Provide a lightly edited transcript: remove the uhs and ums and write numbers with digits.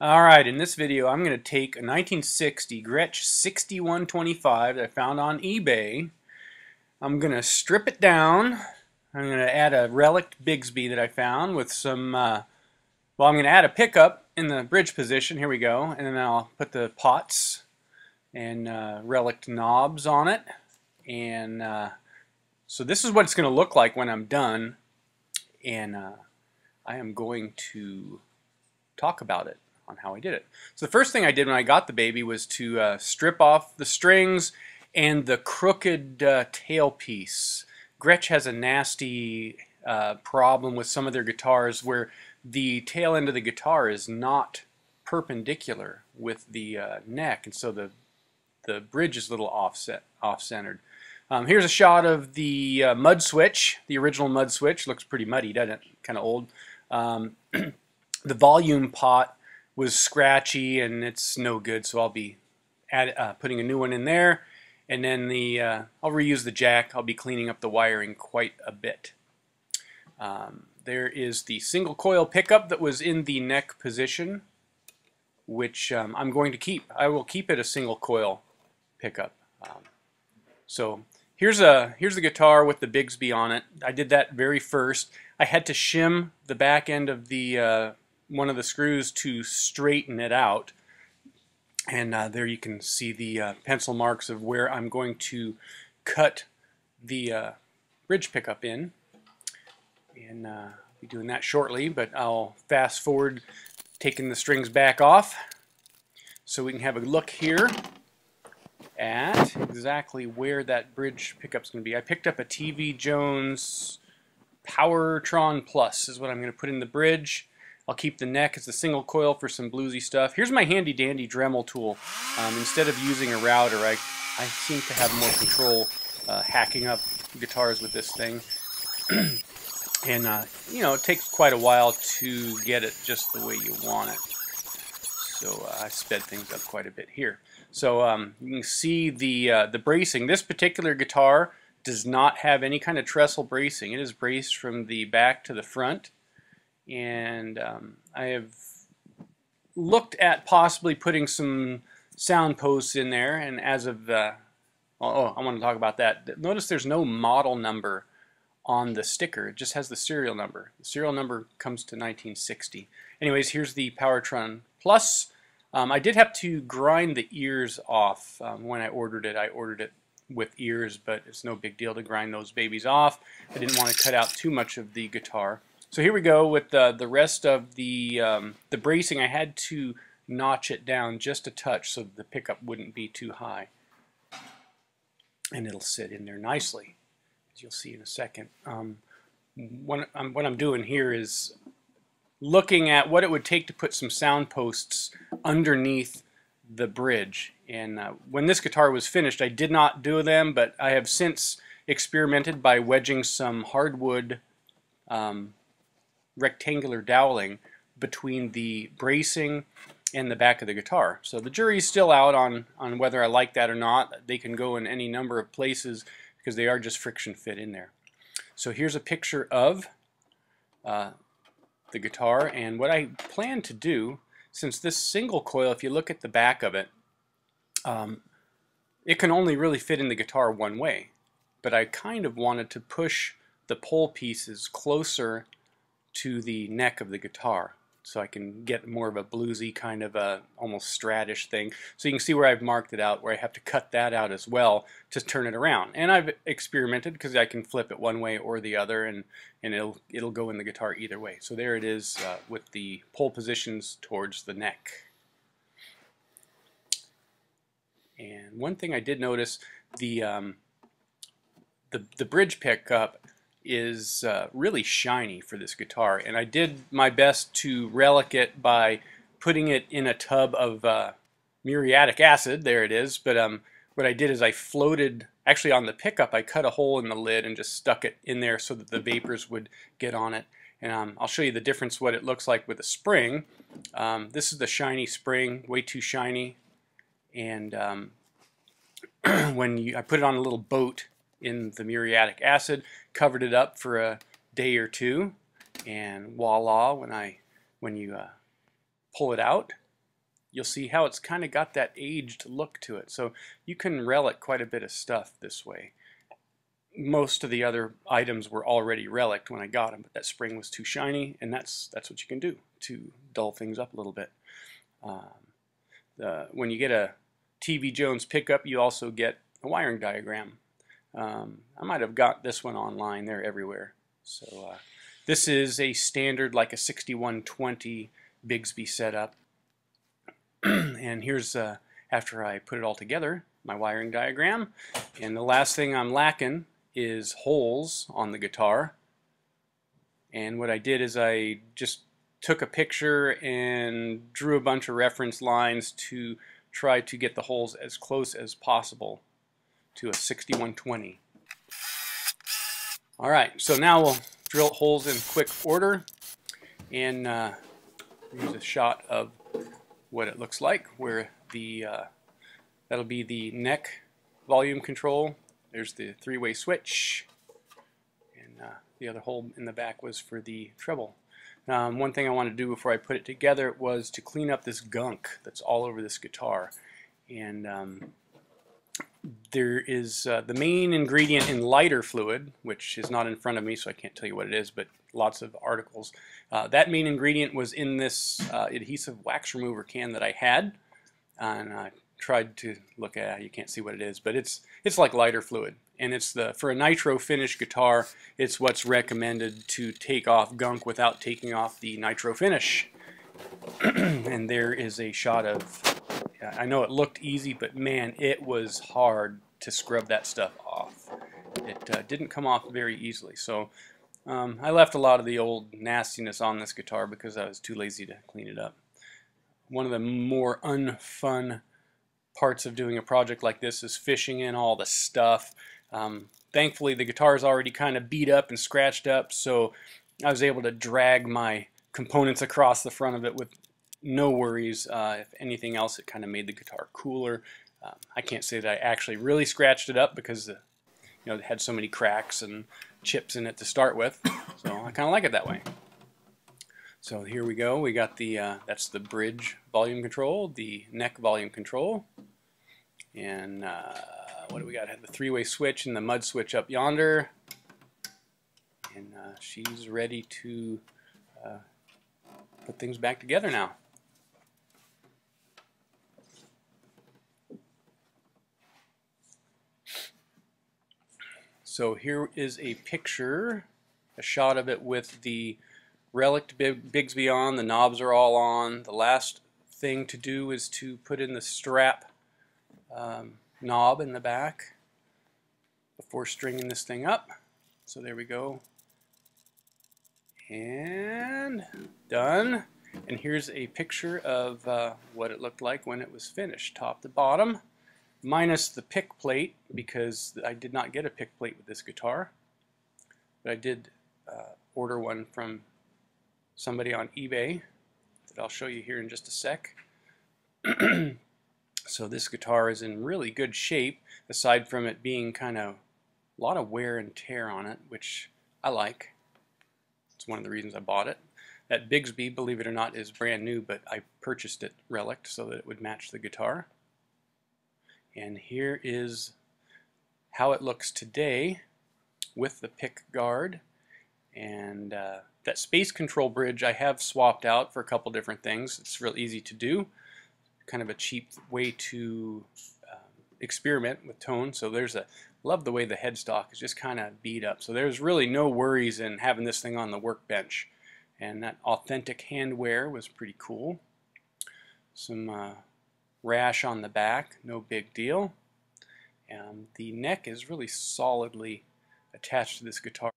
Alright, in this video I'm going to take a 1960 Gretsch 6125 that I found on eBay. I'm going to strip it down. I'm going to add a relic Bigsby that I found with some, I'm going to add a pickup in the bridge position. Here we go. And then I'll put the pots and relic knobs on it. And so this is what it's going to look like when I'm done. And I am going to talk about it on how I did it. So the first thing I did when I got the baby was to strip off the strings and the crooked tailpiece. Gretsch has a nasty problem with some of their guitars where the tail end of the guitar is not perpendicular with the neck, and so the bridge is a little off-centered. Here's a shot of the mud switch, the original mud switch. Looks pretty muddy, doesn't it? Kind of old. The volume pot was scratchy and it's no good, so I'll be putting a new one in there, and then I'll reuse the jack. I'll be cleaning up the wiring quite a bit. There is the single coil pickup that was in the neck position, which I'm going to keep. I will keep it a single coil pickup. So here's the guitar with the Bigsby on it. I did that very first. I had to shim the back end of the one of the screws to straighten it out, and there you can see the pencil marks of where I'm going to cut the bridge pickup in, and I'll be doing that shortly, but I'll fast forward taking the strings back off so we can have a look here at exactly where that bridge pickup's going to be. I picked up a TV Jones Powertron Plus is what I'm going to put in the bridge. I'll keep the neck as a single coil for some bluesy stuff. Here's my handy dandy Dremel tool. Instead of using a router, I seem to have more control hacking up guitars with this thing. And you know, it takes quite a while to get it just the way you want it. So I sped things up quite a bit here. So you can see the bracing. This particular guitar does not have any kind of trestle bracing. It is braced from the back to the front. And I have looked at possibly putting some sound posts in there, and as of I want to talk about that. Notice there's no model number on the sticker. It just has the serial number. The serial number comes to 1960. Anyways, here's the Powertron Plus. I did have to grind the ears off when I ordered it. I ordered it with ears, but it's no big deal to grind those babies off. I didn't want to cut out too much of the guitar. So here we go with the rest of the bracing. I had to notch it down just a touch so the pickup wouldn't be too high. And it'll sit in there nicely, as you'll see in a second. What I'm doing here is looking at what it would take to put some sound posts underneath the bridge. And when this guitar was finished, I did not do them, but I have since experimented by wedging some hardwood rectangular doweling between the bracing and the back of the guitar. So the jury's still out on whether I like that or not. They can go in any number of places because they are just friction fit in there. So here's a picture of the guitar, and what I plan to do, since this single coil, if you look at the back of it, it can only really fit in the guitar one way, but I kind of wanted to push the pole pieces closer to the neck of the guitar so I can get more of a bluesy kind of a almost stratish thing. So you can see where I've marked it out, where I have to cut that out as well to turn it around. And I've experimented because I can flip it one way or the other, and it'll go in the guitar either way. So there it is with the pole positions towards the neck. And one thing I did notice, the bridge pickup is really shiny for this guitar, and I did my best to relic it by putting it in a tub of muriatic acid. There it is. But what I did is I floated, actually on the pickup, I cut a hole in the lid and just stuck it in there so that the vapors would get on it. And I'll show you the difference what it looks like with a spring. This is the shiny spring, way too shiny. And I put it on a little boat in the muriatic acid, covered it up for a day or two, and voila, when you pull it out, you'll see how it's kind of got that aged look to it. So you can relic quite a bit of stuff this way. Most of the other items were already relicked when I got them, but that spring was too shiny, and that's what you can do to dull things up a little bit. When you get a TV Jones pickup, you also get a wiring diagram. I might have got this one online. They're everywhere. So this is a standard, like a 6120 Bigsby setup. And here's, after I put it all together, my wiring diagram. And the last thing I'm lacking is holes on the guitar. And what I did is I just took a picture and drew a bunch of reference lines to try to get the holes as close as possible to a 6120. Alright, so now we'll drill holes in quick order, and here's a shot of what it looks like, where the that'll be the neck volume control. There's the three-way switch, and the other hole in the back was for the treble. One thing I wanted to do before I put it together was to clean up this gunk that's all over this guitar. And there is the main ingredient in lighter fluid, which is not in front of me, so I can't tell you what it is, but lots of articles. That main ingredient was in this adhesive wax remover can that I had, and I tried to look at it. You can't see what it is, but it's like lighter fluid, and it's for a nitro finish guitar. It's what's recommended to take off gunk without taking off the nitro finish. And there is a shot of, I know it looked easy, but man, it was hard to scrub that stuff off. It didn't come off very easily. So I left a lot of the old nastiness on this guitar because I was too lazy to clean it up. One of the more unfun parts of doing a project like this is fishing in all the stuff. Thankfully, the guitar is already kind of beat up and scratched up, so I was able to drag my components across the front of it with no worries. If anything else, it kind of made the guitar cooler. I can't say that I actually really scratched it up because it had so many cracks and chips in it to start with, so I kind of like it that way. So here we go. We got the that's the bridge volume control, the neck volume control, and what do we got? I have the three-way switch and the mud switch up yonder, and she's ready to put things back together now. So here is a picture, a shot of it with the relic Bigsby on. The knobs are all on. The last thing to do is to put in the strap knob in the back before stringing this thing up. So there we go. And done. And here's a picture of what it looked like when it was finished, top to bottom, minus the pick plate, because I did not get a pick plate with this guitar, but I did order one from somebody on eBay that I'll show you here in just a sec. So this guitar is in really good shape, aside from it being kind of a lot of wear and tear on it, which I like. It's one of the reasons I bought it. That Bigsby, believe it or not, is brand new, but I purchased it relic so that it would match the guitar. And here is how it looks today with the pick guard. And that space control bridge I have swapped out for a couple different things. It's real easy to do. Kind of a cheap way to experiment with tone. So love the way the headstock is just kind of beat up. So there's really no worries in having this thing on the workbench. And that authentic hand wear was pretty cool. Some rash on the back, no big deal. And the neck is really solidly attached to this guitar.